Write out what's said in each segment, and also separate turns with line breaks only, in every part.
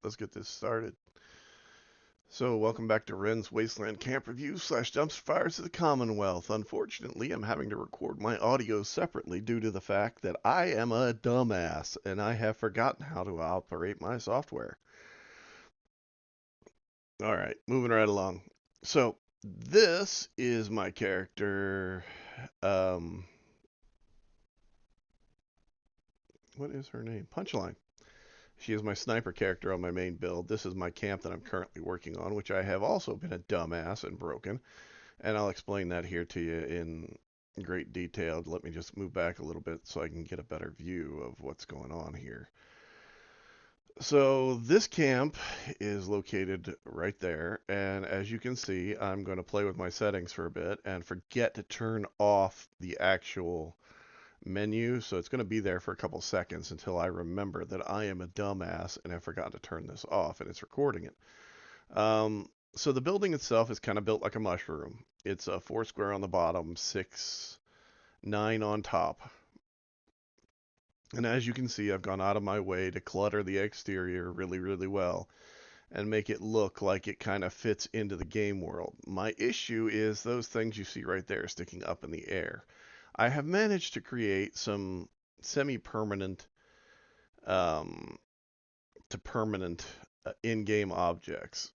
let's get this started. So, welcome back to Ren's Wasteland Camp Review / Dumpster Fires of the Commonwealth. Unfortunately, I'm having to record my audio separately due to the fact that I am a dumbass and I have forgotten how to operate my software. Alright, moving right along. So, this is my character. Um, what is her name? Punchline. She is my sniper character on my main build. This is my camp that I'm currently working on, which I have also been a dumbass and broken. And I'll explain that here to you in great detail. Let me just move back a little bit so I can get a better view of what's going on here. So this camp is located right there, and as you can see, I'm going to play with my settings for a bit and forget to turn off the actual menu, so it's going to be there for a couple seconds until I remember that I am a dumbass and I forgot to turn this off, and it's recording it. So the building itself is kind of built like a mushroom. It's a 4 square on the bottom, 6, 9 on top. And as you can see, I've gone out of my way to clutter the exterior really, really well and make it look like it kind of fits into the game world. My issue is those things you see right there sticking up in the air. I have managed to create some semi-permanent um, to permanent in-game objects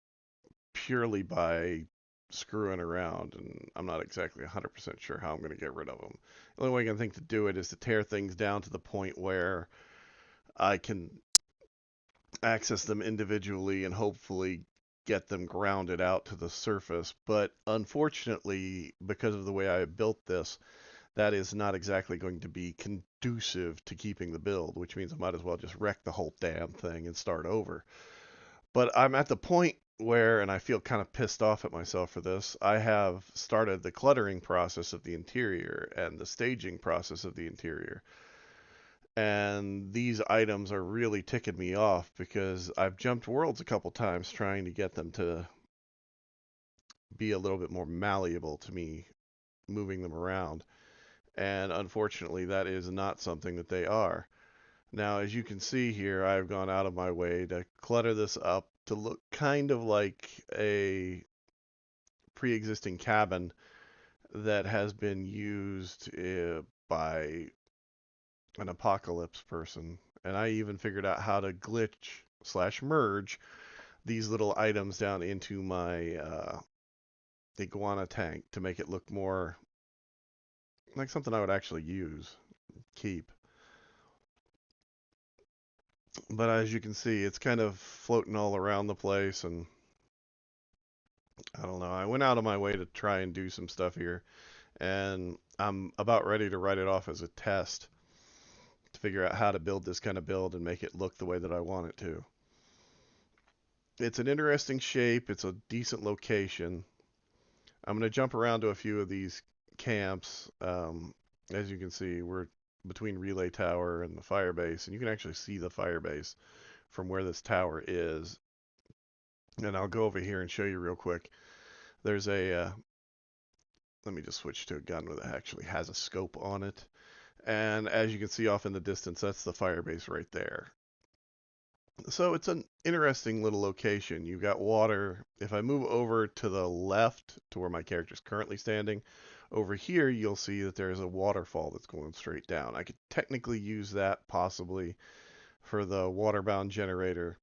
purely by screwing around, and I'm not exactly 100% sure how I'm going to get rid of them. The only way I can think to do it is to tear things down to the point where I can access them individually and hopefully get them grounded out to the surface. But unfortunately, because of the way I built this, that is not exactly going to be conducive to keeping the build, which means I might as well just wreck the whole damn thing and start over. But I'm at the point where, and I feel kind of pissed off at myself for this, I have started the cluttering process of the interior and the staging process of the interior. And these items are really ticking me off because I've jumped worlds a couple times trying to get them to be a little bit more malleable to me moving them around. And unfortunately, that is not something that they are. Now, as you can see here, I've gone out of my way to clutter this up to look kind of like a pre-existing cabin that has been used by an apocalypse person. And I even figured out how to glitch / merge these little items down into my iguana tank to make it look more like something I would actually use, keep. But as you can see, it's kind of floating all around the place, and I don't know. I went out of my way to try and do some stuff here, and I'm about ready to write it off as a test to figure out how to build this kind of build and make it look the way that I want it to. It's an interesting shape. It's a decent location. I'm going to jump around to a few of these camps. As you can see, we're between Relay Tower and the fire base, and you can actually see the fire base from where this tower is. And I'll go over here and show you real quick. There's a, let me just switch to a gun that actually has a scope on it. And as you can see off in the distance, that's the fire base right there. So it's an interesting little location. You've got water. If I move over to the left to where my character is currently standing, over here you'll see that there's a waterfall that's going straight down. I could technically use that possibly for the waterbound generator.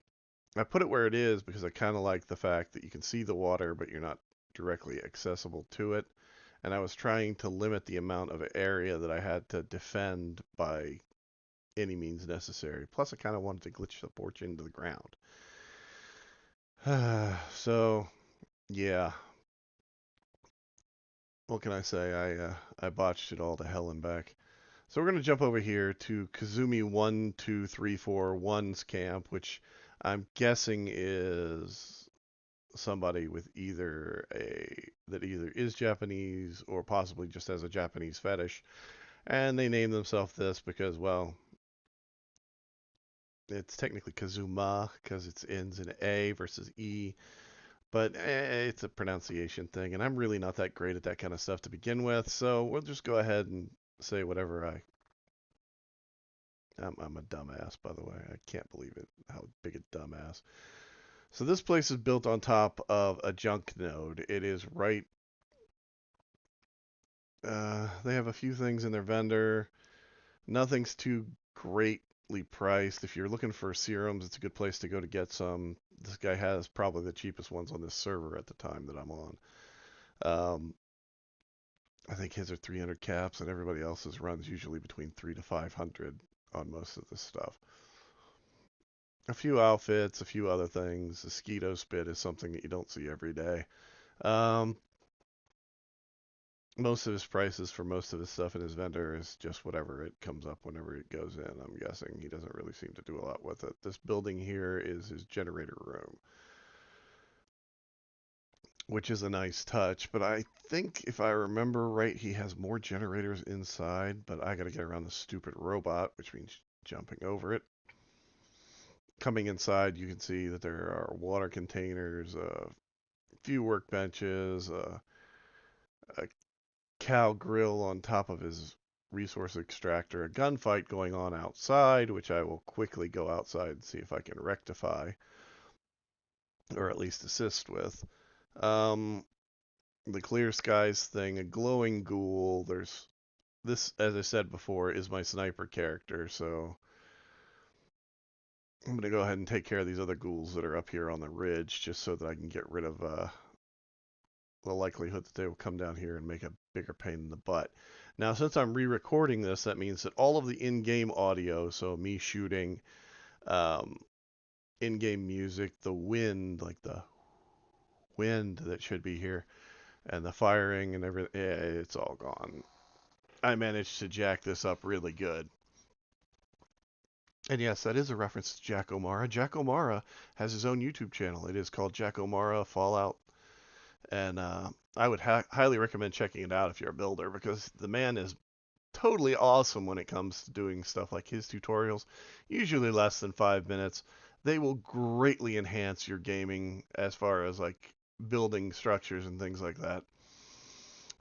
I put it where it is because I kind of like the fact that you can see the water, but you're not directly accessible to it. And I was trying to limit the amount of area that I had to defend by any means necessary. Plus, I kind of wanted to glitch the porch into the ground. So, yeah. What can I say? I botched it all to hell and back. So we're going to jump over here to Kazumi 12341's camp, which I'm guessing is somebody with either that either is Japanese or possibly just has a Japanese fetish. And they named themselves this because, well, it's technically Kazuma because it ends in A versus E, but it's a pronunciation thing, and I'm really not that great at that kind of stuff to begin with, so we'll just go ahead and say whatever I I'm a dumbass, by the way. I can't believe it. How big a dumbass. So this place is built on top of a junk node. It is right. They have a few things in their vendor. Nothing's too greatly priced. If you're looking for serums, it's a good place to go to get some. This guy has probably the cheapest ones on this server at the time that I'm on. Um, I think his are 300 caps, and everybody else's runs usually between 3 to 500 on most of this stuff. A few outfits, a few other things. The Skeeto spit is something that you don't see every day. Um, most of his prices for most of his stuff in his vendor is just whatever it comes up whenever it goes in. I'm guessing he doesn't really seem to do a lot with it. This building here is his generator room, which is a nice touch, but I think if I remember right, he has more generators inside, but I gotta get around the stupid robot, which means jumping over it. Coming inside, you can see that there are water containers, a few workbenches, a cow grill on top of his resource extractor, a gunfight going on outside, which I will quickly go outside and see if I can rectify, or at least assist with. Um, the clear skies thing, a glowing ghoul. There's this, as I said before, is my sniper character, so I'm going to go ahead and take care of these other ghouls that are up here on the ridge, just so that I can get rid of the likelihood that they will come down here and make a bigger pain in the butt. Now, since I'm re-recording this, that means that all of the in-game audio, so me shooting, um, in-game music, the wind, like the wind that should be here, and the firing and everything, it's all gone. I managed to jack this up really good. And yes, that is a reference to Jack O'Mara. Jack O'Mara has his own YouTube channel. It is called Jack O'Mara Fallout. And I would highly recommend checking it out if you're a builder, because the man is totally awesome when it comes to doing stuff like his tutorials, usually less than 5 minutes. They will greatly enhance your gaming as far as like building structures and things like that.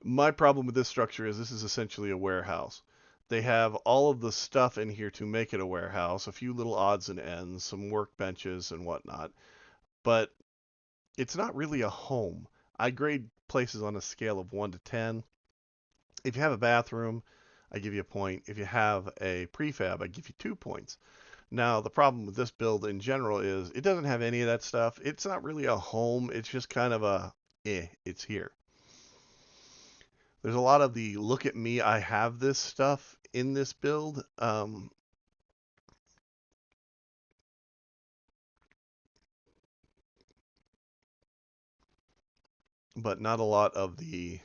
My problem with this structure is this is essentially a warehouse. They have all of the stuff in here to make it a warehouse, a few little odds and ends, some workbenches and whatnot, but it's not really a home. I grade places on a scale of 1 to 10. If you have a bathroom, I give you a point. If you have a prefab, I give you 2 points. Now, the problem with this build in general is it doesn't have any of that stuff. It's not really a home. It's just kind of it's here. There's a lot of the look at me, I have this stuff in this build. But not a lot of the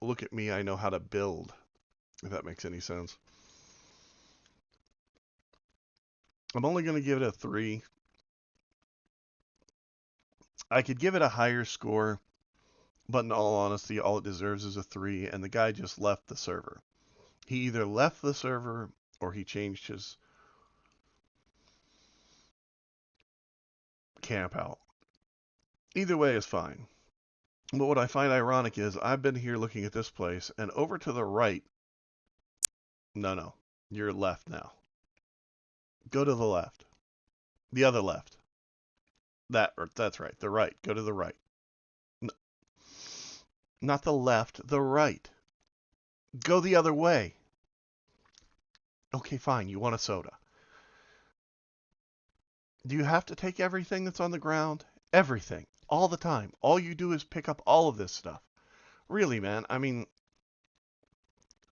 look at me, I know how to build, if that makes any sense. I'm only going to give it a 3. I could give it a higher score, but in all honesty, all it deserves is a 3, and the guy just left the server. He either left the server or he changed his camp out. Either way is fine. But what I find ironic is I've been here looking at this place, and over to the right, no, you're left now. Go to the left. The other left. That's right. The right. Go to the right. No, not the left, the right. Go the other way. Okay, fine. You want a soda. Do you have to take everything that's on the ground? Everything. All the time. All you do is pick up all of this stuff. Really, man. I mean,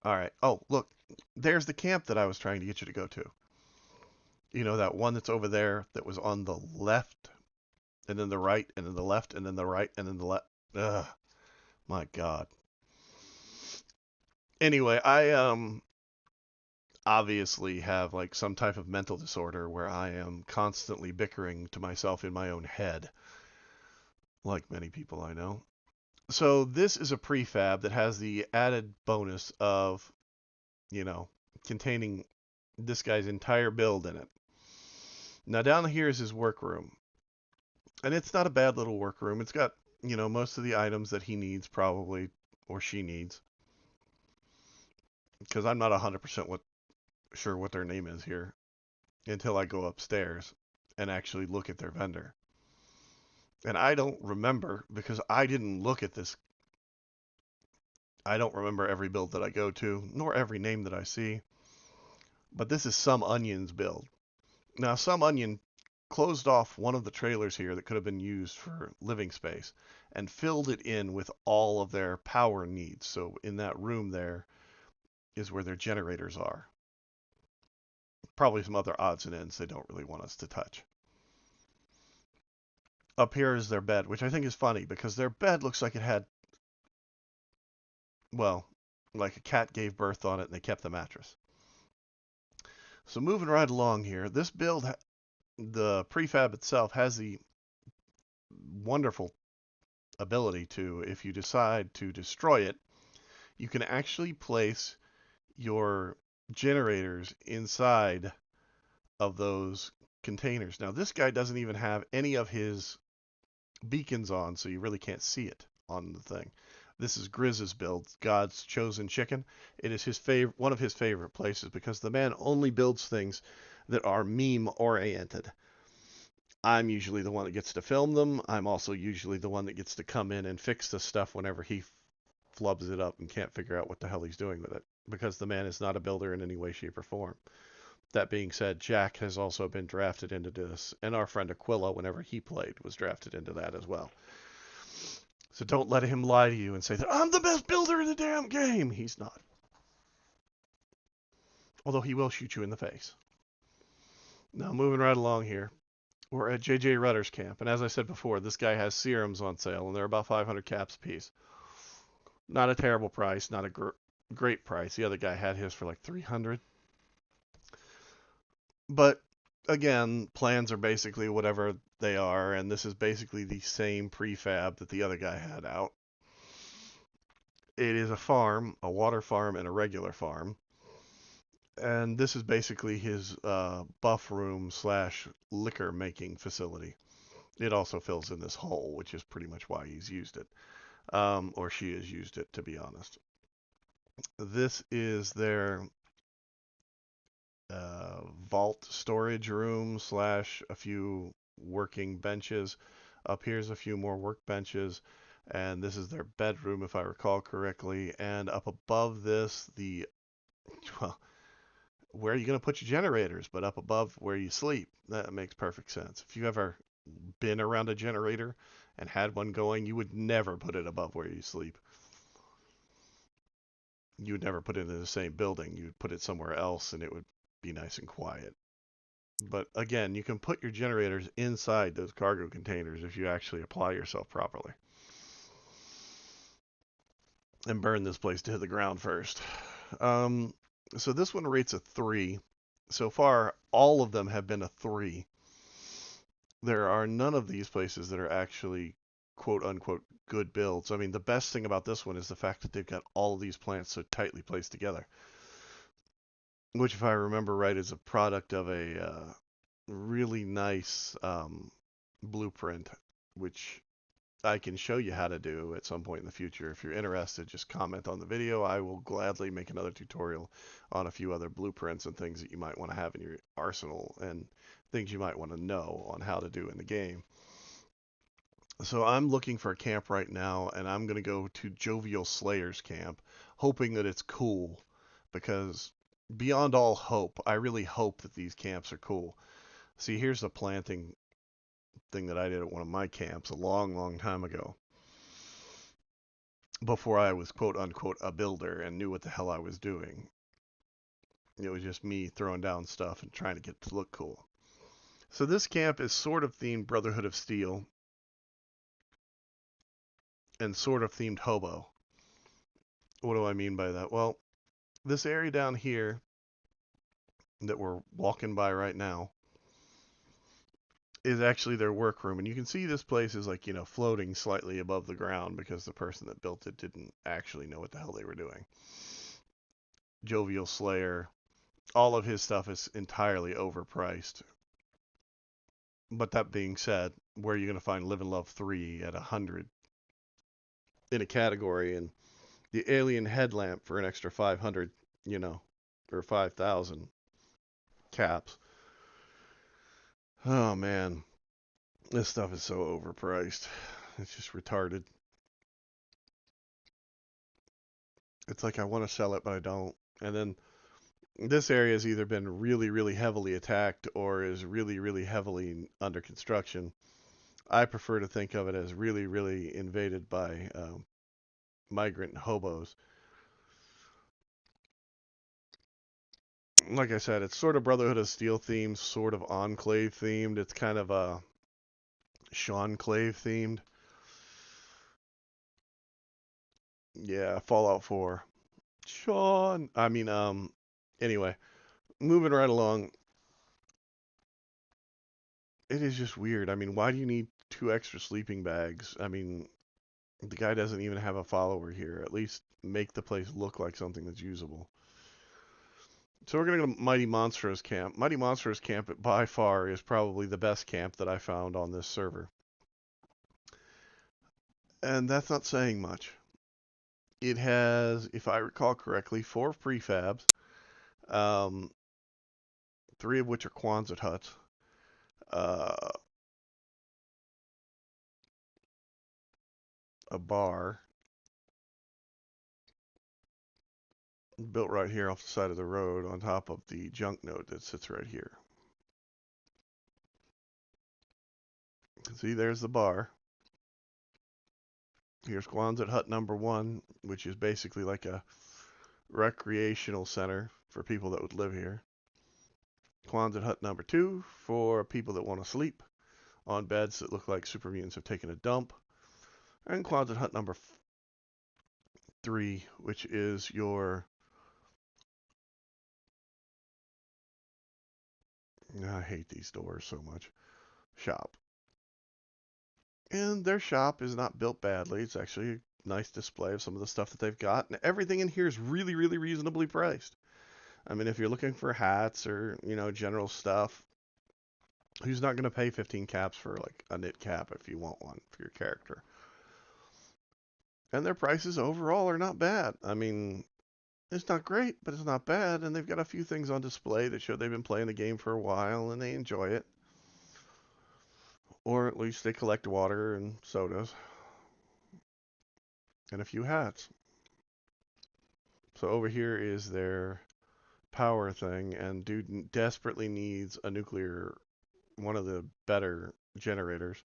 all right. Oh, look. There's the camp that I was trying to get you to go to. You know, that one that's over there that was on the left, and then the right, and then the left, and then the right, and then the left. Ugh. My God. Anyway, I obviously have like some type of mental disorder where I am constantly bickering to myself in my own head, like many people I know. So this is a prefab that has the added bonus of, you know, containing this guy's entire build in it. Now down here is his workroom. And it's not a bad little workroom. It's got, you know, most of the items that he needs probably, or she needs. Because I'm not 100% what sure what their name is here until I go upstairs and actually look at their vendor. And I don't remember because I didn't look at this. I don't remember every build that I go to, nor every name that I see. But this is Some Onion's build. Now, Some Onion closed off one of the trailers here that could have been used for living space and filled it in with all of their power needs. So in that room there is where their generators are. Probably some other odds and ends they don't really want us to touch. Up here is their bed, which I think is funny because their bed looks like it had, well, like a cat gave birth on it and they kept the mattress. So moving right along here, this build, the prefab itself has the wonderful ability to, if you decide to destroy it, you can actually place your generators inside of those containers. Now, this guy doesn't even have any of his beacons on, so you really can't see it on the thing. This is Grizz's build, God's chosen chicken. It is his one of his favorite places because the man only builds things that are meme oriented. I'm usually the one that gets to film them. I'm also usually the one that gets to come in and fix the stuff whenever he flubs it up and can't figure out what the hell he's doing with it because the man is not a builder in any way, shape, or form. That being said, Jack has also been drafted into this, and our friend Aquila, whenever he played, was drafted into that as well. So don't let him lie to you and say that I'm the best builder in the damn game. He's not. Although he will shoot you in the face. Now, moving right along here. We're at JJ Rudder's camp, and as I said before, this guy has serums on sale, and they're about 500 caps a piece. Not a terrible price, not a great price. The other guy had his for like 300. But again, plans are basically whatever they are, and this is basically the same prefab that the other guy had out. It is a farm, a water farm, and a regular farm. And this is basically his buff room slash liquor making facility. It also fills in this hole, which is pretty much why he's used it. Or she has used it, to be honest. This is their vault storage room slash a few working benches. Up here's a few more workbenches, and this is their bedroom, if I recall correctly. And up above this, well, where are you going to put your generators? But up above where you sleep. That makes perfect sense. If you ever been around a generator and had one going, you would never put it above where you sleep. You would never put it in the same building. You'd put it somewhere else and it would be nice and quiet. But again, you can put your generators inside those cargo containers if you actually apply yourself properly. And burn this place to the ground first. So this one rates a 3. So far, all of them have been a 3. There are none of these places that are actually quote unquote good builds. I mean, the best thing about this one is the fact that they've got all of these plants so tightly placed together. Which, if I remember right, is a product of a really nice blueprint, which I can show you how to do at some point in the future. If you're interested, just comment on the video. I will gladly make another tutorial on a few other blueprints and things that you might want to have in your arsenal and things you might want to know on how to do in the game. So I'm looking for a camp right now, and I'm going to go to Jovial Slayer's camp, hoping that it's cool, because beyond all hope, I really hope that these camps are cool. See, here's the planting thing that I did at one of my camps a long, long time ago, before I was quote unquote a builder and knew what the hell I was doing. It was just me throwing down stuff and trying to get it to look cool. So this camp is sort of themed Brotherhood of Steel and sort of themed Hobo. What do I mean by that? Well, this area down here that we're walking by right now is actually their workroom. And you can see this place is like, floating slightly above the ground because the person that built it didn't actually know what the hell they were doing. Jovial Slayer, all of his stuff is entirely overpriced. But that being said, where are you going to find Live and Love 3 at 100 in a category, and the alien headlamp for an extra 500, or 5,000 caps. Oh man, this stuff is so overpriced. It's just retarded. It's like I want to sell it, but I don't. And then this area has either been really, really heavily attacked or is really, really heavily under construction. I prefer to think of it as really, really invaded by migrant hobos. Like I said, it's sort of Brotherhood of Steel themed, sort of Enclave themed. It's kind of a Seanclave themed. Yeah, Fallout 4. Sean. Anyway, moving right along. It is just weird. I mean, why do you need two extra sleeping bags? I mean, the guy doesn't even have a follower here. At least make the place look like something that's usable. So we're going to go to Mighty Monstros Camp. Mighty Monstros Camp, by far, is probably the best camp that I found on this server. And that's not saying much. It has, if I recall correctly, 4 prefabs, um, 3 of which are Quonset huts, uh, a bar built right here off the side of the road on top of the junk node that sits right here. See, there's the bar. Here's Quonset hut number 1, which is basically like a recreational center for people that would live here. Quonset hut number 2 for people that want to sleep on beds that look like super mutants have taken a dump. And Quonset hut number 3, which is your... I hate these doors so much. Shop. And their shop is not built badly. It's actually a nice display of some of the stuff that they've got. And everything in here is really, really reasonably priced. I mean, if you're looking for hats or, general stuff, who's not going to pay 15 caps for like a knit cap if you want one for your character? And their prices overall are not bad. I mean, it's not great, but it's not bad. And they've got a few things on display that show they've been playing the game for a while and they enjoy it. Or at least they collect water and sodas and a few hats. So over here is their power thing, and dude desperately needs a nuclear, one of the better generators,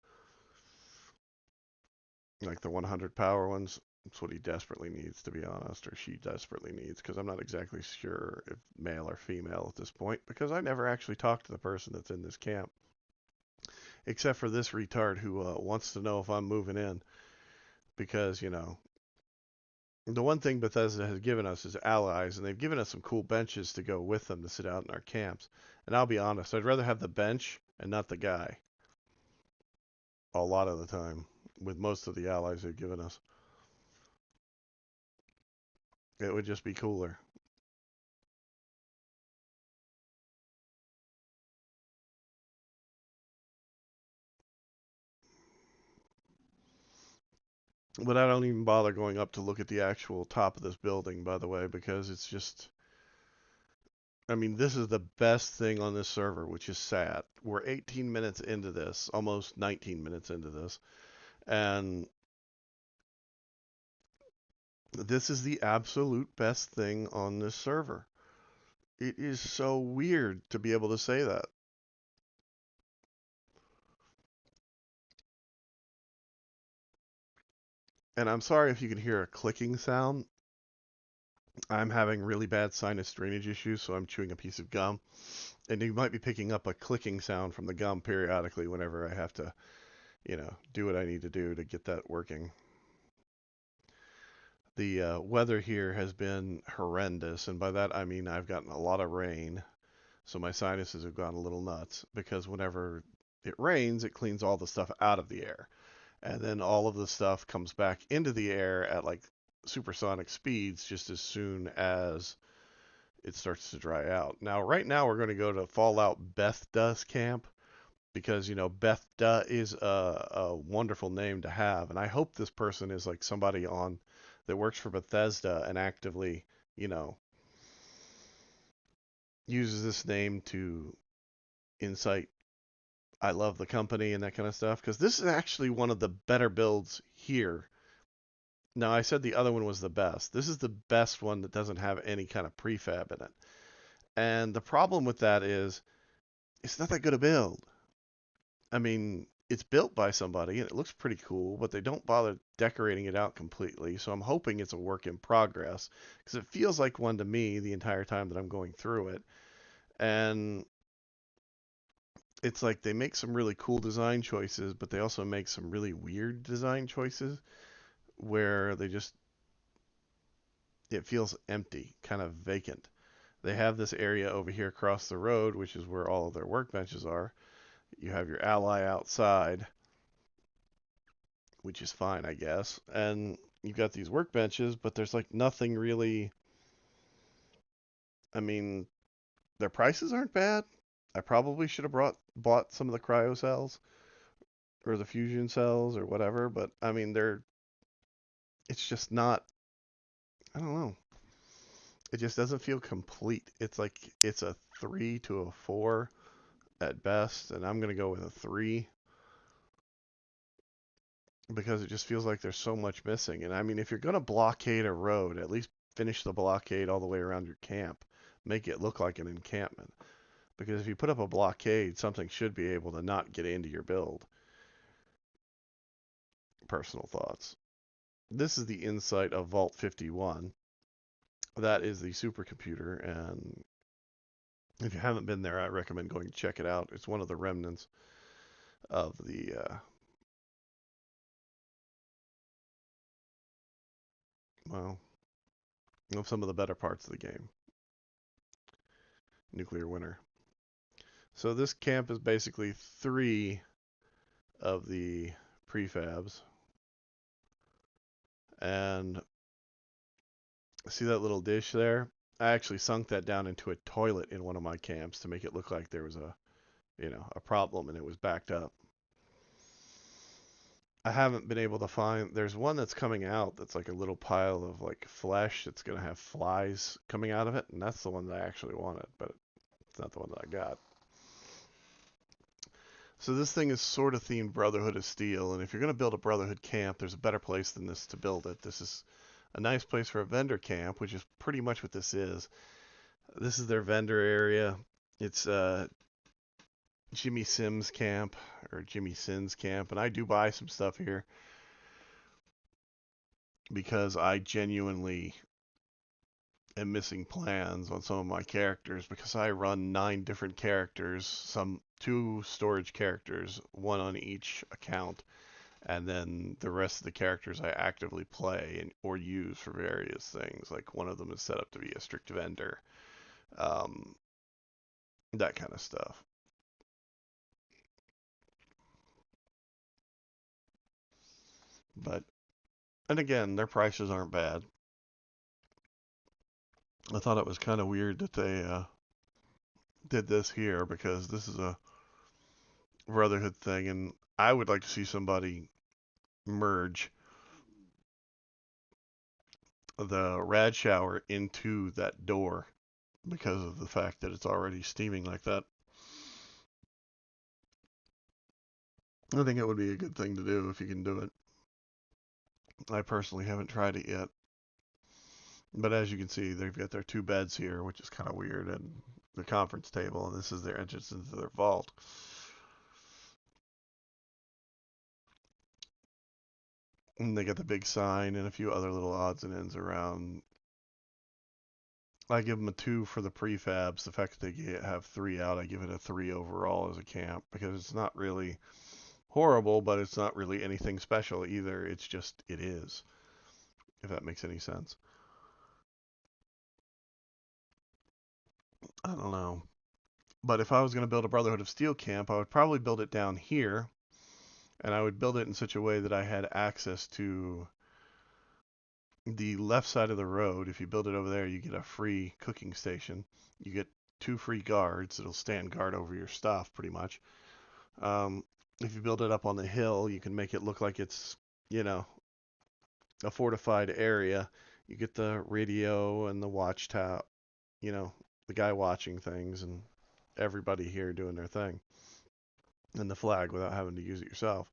like the 100 power ones. That's what he desperately needs, to be honest, or she desperately needs, because I'm not exactly sure if male or female at this point, because I never actually talked to the person that's in this camp, except for this retard who wants to know if I'm moving in, because, the one thing Bethesda has given us is allies, and they've given us some cool benches to go with them to sit out in our camps. And I'll be honest, I'd rather have the bench and not the guy a lot of the time with most of the allies they've given us. It would just be cooler. But I don't even bother going up to look at the actual top of this building, by the way, because it's just... I mean, this is the best thing on this server, which is sad. We're 18 minutes into this, almost 19 minutes into this, and this is the absolute best thing on this server. It is so weird to be able to say that. And I'm sorry if you can hear a clicking sound. I'm having really bad sinus drainage issues, so I'm chewing a piece of gum. And you might be picking up a clicking sound from the gum periodically whenever I have to, do what I need to do to get that working. The weather here has been horrendous, and by that I mean I've gotten a lot of rain, so my sinuses have gone a little nuts, because whenever it rains, it cleans all the stuff out of the air. And then all of the stuff comes back into the air at like supersonic speeds just as soon as it starts to dry out. Now, right now, we're going to go to Fallout Bethesda's camp because, Bethesda is a wonderful name to have. And I hope this person is like somebody on that works for Bethesda and actively, you know, uses this name to incite I love the company and that kind of stuff, because this is actually one of the better builds here. Now, I said the other one was the best. This is the best one that doesn't have any kind of prefab in it. And the problem with that is it's not that good a build. I mean, it's built by somebody and it looks pretty cool, but they don't bother decorating it out completely. So I'm hoping it's a work in progress because it feels like one to me the entire time that I'm going through it. And it's like they make some really cool design choices, but they also make some really weird design choices where it feels empty, kind of vacant. They have this area over here across the road, which is where all of their workbenches are. You have your ally outside, which is fine, I guess. And you've got these workbenches, but there's like nothing really. I mean, their prices aren't bad. I probably should have bought some of the cryo cells or the fusion cells or whatever, but I mean, it's just not. I don't know. It just doesn't feel complete. It's like it's a 3 to a 4 at best, and I'm gonna go with a 3 because it just feels like there's so much missing. And I mean, if you're gonna blockade a road, at least finish the blockade all the way around your camp. Make it look like an encampment. Because if you put up a blockade, something should be able to not get into your build. Personal thoughts. This is the insight of Vault 51. That is the supercomputer, and if you haven't been there, I recommend going to check it out. It's one of the remnants of well, of some of the better parts of the game. Nuclear Winter. So this camp is basically 3 of the prefabs. And see that little dish there? I actually sunk that down into a toilet in one of my camps to make it look like there was a problem and it was backed up. I haven't been able to find. There's one that's coming out that's like a little pile of like flesh that's gonna have flies coming out of it, and that's the one that I actually wanted, but it's not the one that I got. So this thing is sort of themed Brotherhood of Steel, and if you're gonna build a Brotherhood camp, there's a better place than this to build it. This is a nice place for a vendor camp, which is pretty much what this is. This is their vendor area. It's Jimmy Sims camp or Jimmy Sins camp, and I do buy some stuff here because I genuinely am missing plans on some of my characters because I run 9 different characters, some 2 storage characters, one on each account, and then the rest of the characters I actively play or use for various things. Like one of them is set up to be a strict vendor, um, that kind of stuff. But and again, their prices aren't bad. I thought it was kind of weird that they did this here because this is a Brotherhood thing, and I would like to see somebody merge the rad shower into that door because of the fact that it's already steaming like that. I think it would be a good thing to do if you can do it. I personally haven't tried it yet. But as you can see, they've got their 2 beds here, which is kind of weird, and the conference table, and this is their entrance into their vault. And they got the big sign and a few other little odds and ends around. I give them a 2 for the prefabs. The fact that they have 3 out, I give it a 3 overall as a camp because it's not really horrible, but it's not really anything special either. It's just, it is, if that makes any sense. I don't know. But if I was going to build a Brotherhood of Steel camp, I would probably build it down here, and I would build it in such a way that I had access to the left side of the road. If you build it over there, you get a free cooking station. You get 2 free guards that'll stand guard over your stuff, pretty much. If you build it up on the hill, you can make it look like it's, you know, a fortified area. You get the radio and the watchtower, you know, the guy watching things, and everybody here doing their thing, and the flag without having to use it yourself.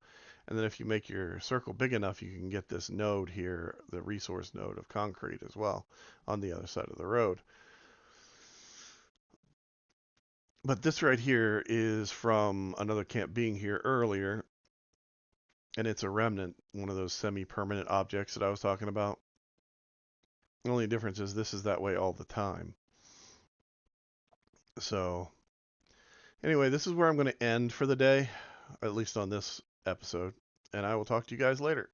And then if you make your circle big enough, you can get this node here, the resource node of concrete as well, on the other side of the road. But this right here is from another camp being here earlier, and it's a remnant, one of those semi-permanent objects that I was talking about. The only difference is this is that way all the time. So anyway, this is where I'm going to end for the day, at least on this episode, and I will talk to you guys later.